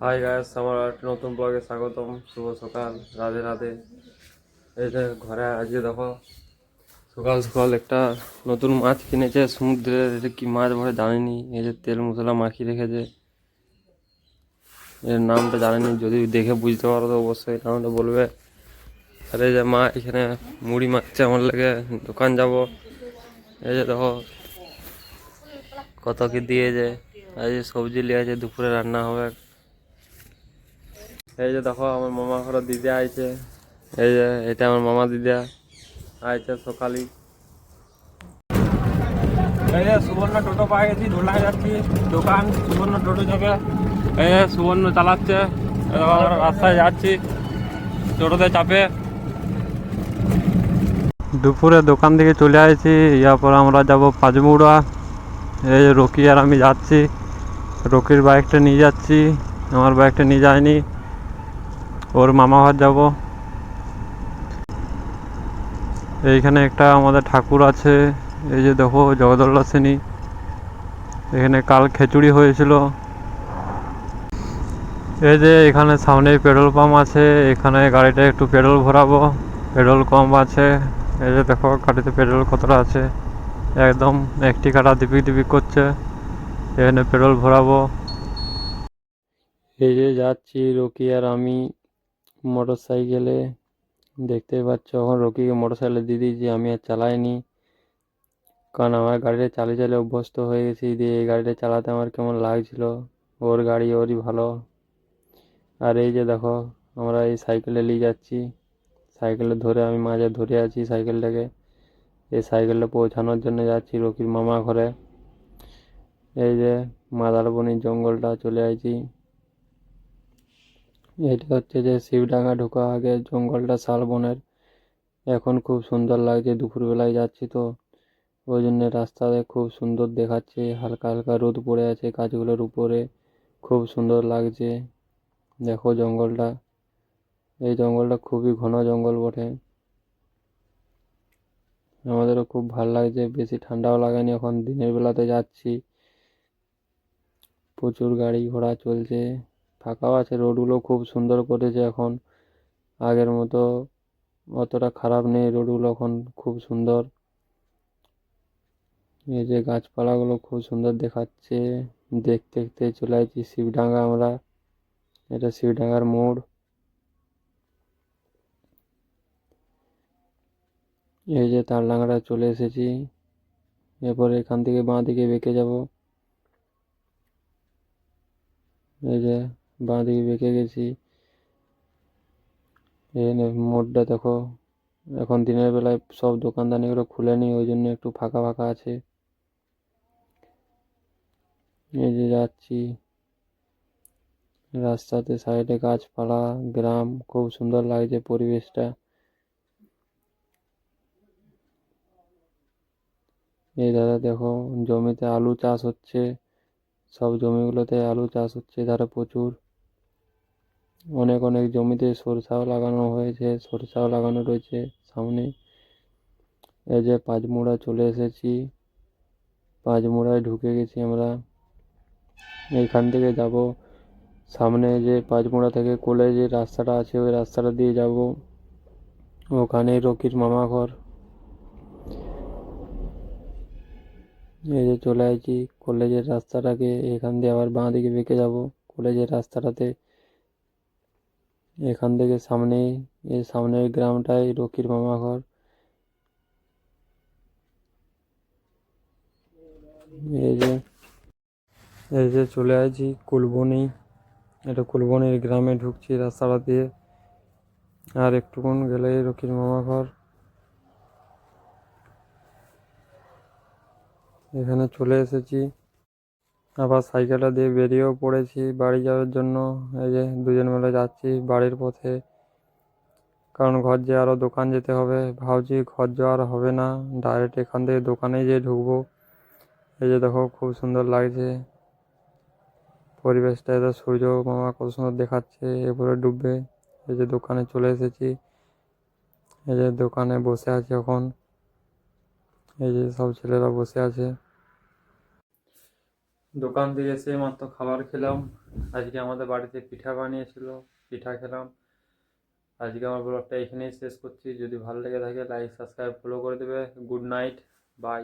Hi guys, আমার একটা নতুন ব্লগে স্বাগতম। শুভ সকাল, রাধে রাধে। এই যে ঘরে আজকে দেখো সকাল সকাল একটা নতুন মাছ কিনেছে সমুদ্রের। এটা কি মাছ বলে জানিনি। এই যে তেল মশলা মাখিয়ে রেখেছে, এর নামটা জানিনি। যদি দেখে বুঝতে পারো তো অবশ্যই নামটা বলবে। আর এই যে মা এখানে মুড়ি মাখছে আমার লেগে, দোকান যাব। এই যে দেখো কত কি দিয়েছে। আর এই যে সবজি নিয়ে আছে, দুপুরে রান্না হবে। এই যে দেখো আমার মামা ঘর দিদি আইছে। এই যে এটা আমার মামা দিদা আইছে সকালে। এই যে সুবর্ণ টোটো পাই গেছি, ঢোলায় যাচ্ছি দোকান। সুবর্ণ টোটো যাবে, এই যে সুবর্ণ চালাচ্ছে। এই দেখো আমরা রাস্তায় যাচ্ছি টোটোতে চাপে। দুপুরে দোকান থেকে চলে আসছি, ইয়ারপর আমরা যাব পাঁচমুড়া। এই যে রকি আর আমি যাচ্ছি। রকির বাইকটা নিয়ে যাচ্ছি, আমার বাইকটা নিয়ে যায়নি। ওর মামা ঘর যাব। এইখানে একটা আমাদের ঠাকুর আছে, এই যে দেখো জগদল্লা শ্রেণী। এখানে কাল খিচুড়ি হয়েছিল। এই যে এখানে সামনে পেট্রোল পাম্প আছে, এখানে গাড়িটা একটু পেট্রোল ভরাবো, পেট্রোল কম আছে। এই যে দেখো গাড়িতে পেট্রোল কতটা আছে, একদম একটি কাটা দিপিক দিপিক করছে। এখানে পেট্রোল ভরাবো। এই যে যাচ্ছি রকি আর আমি মোটর সাইকেলে। দেখতেই পাচ্ছ এখন রকিকে মোটর সাইকেলে দিয়ে দিয়েছি, আমি আর চালাইনি। কারণ আমার গাড়িটা চালিয়ে চালিয়ে অভ্যস্ত হয়ে গেছি, দিয়ে এই গাড়িটা চালাতে আমার কেমন লাগছিল। ওর গাড়ি ওরই ভালো। আর এই যে দেখো আমরা এই সাইকেলে নিয়ে যাচ্ছি, সাইকেলে ধরে আমি মাঝে ধরে আছি সাইকেলটাকে। এই সাইকেলটা পৌঁছানোর জন্য যাচ্ছি রকির মামা ঘরে। এই যে মাদারবনির জঙ্গলটা চলে আসছি। এটা হচ্ছে যে শিবডাঙ্গা ঢোকা আগে জঙ্গলটা শালবনের। এখন খুব সুন্দর লাগছে, দুপুরবেলায় যাচ্ছি তো ওই জন্য রাস্তাতে খুব সুন্দর দেখাচ্ছে। হালকা হালকা রোদ পড়ে আছে গাছগুলোর উপরে, খুব সুন্দর লাগছে। দেখো জঙ্গলটা, এই জঙ্গলটা খুবই ঘন জঙ্গল বটে। আমাদেরও খুব ভালো লাগছে, বেশি ঠান্ডাও লাগেনি। এখন দিনের বেলাতে যাচ্ছি, প্রচুর গাড়ি ঘোড়া চলছে, ফাঁকাও আছে। রোডগুলো খুব সুন্দর করেছে এখন, আগের মতো অতটা খারাপ নেই রোডগুলো, এখন খুব সুন্দর। এই যে গাছপালাগুলো খুব সুন্দর দেখাচ্ছে। দেখতে দেখতে চলে আসছি শিবডাঙ্গা আমরা। এটা শিবডাঙ্গার মোড়। এই যে তারলাঙ্গাটা চলে এসেছি। এরপর এখান থেকে বাঁ দিকে বেঁকে যাব। এই যে বাঁ দিকে বেঁকে গেছি। এই মোড়টা দেখো, এখন দিনের বেলায় সব দোকানদানিগুলো খুলেনি, ওই জন্য একটু ফাঁকা ফাঁকা আছে। এই যে যাচ্ছি রাস্তাতে, সাইডে গাছপালা, গ্রাম, খুব সুন্দর লাগছে পরিবেশটা। এই দাদা দেখো জমিতে আলু চাষ হচ্ছে, সব জমিগুলোতে আলু চাষ হচ্ছে ধারে প্রচুর। অনেক অনেক জমিতে সরষাও লাগানো হয়েছে, সরষাও লাগানো রয়েছে সামনে। এই যে পাঁচমুড়া চলে এসেছি, পাঁচমুড়ায় ঢুকে গেছি আমরা। এইখান থেকে যাব সামনে, যে পাঁচমুড়া থেকে কলেজের রাস্তাটা আছে ওই রাস্তাটা দিয়ে যাব, ওখানে রকির মামা ঘর। এই যে চলে আসছি কলেজের রাস্তাটাকে, এখান দিয়ে আবার বাঁ দিকে বেঁকে যাব কলেজের রাস্তাটাতে। এখান থেকে সামনেই, এই সামনের গ্রামটাই রকির মামা ঘর। এই যে চলে আসছি কুলবনি। এটা কুলবনির গ্রামে ঢুকছি রাস্তাটা দিয়ে। আর একটুক্ষণ গেলেই রকির মামা ঘর। এখানে চলে এসেছি, আবার সাইকেলটা দিয়ে বেরিয়েও পড়েছি বাড়ি যাওয়ার জন্য। এই যে দুজন মিলে যাচ্ছি বাড়ির পথে, কারণ ঘর যে আরও দোকান যেতে হবে। ভাবছি ঘর যাওয়ার হবে না, ডাইরেক্ট এখান থেকে দোকানে যেয়ে ঢুকবো। এই যে দেখো খুব সুন্দর লাগছে পরিবেশটা, এত সূর্য মামা কত সুন্দর দেখাচ্ছে, এরপরে ডুববে। এই যে দোকানে চলে এসেছি, এই যে দোকানে বসে আছি এখন। এই যে সব ছেলেরা বসে আছে। দোকান থেকে এসে মাত্র খাবার খেলাম। আজকে আমাদের বাড়িতে পিঠা বানিয়েছিল, পিঠা খেলাম। আজকে আমার ব্লগটা এখানেই শেষ করছি। যদি ভালো লেগে থাকে লাইক সাবস্ক্রাইব ফলো করে দেবে। Good night, by.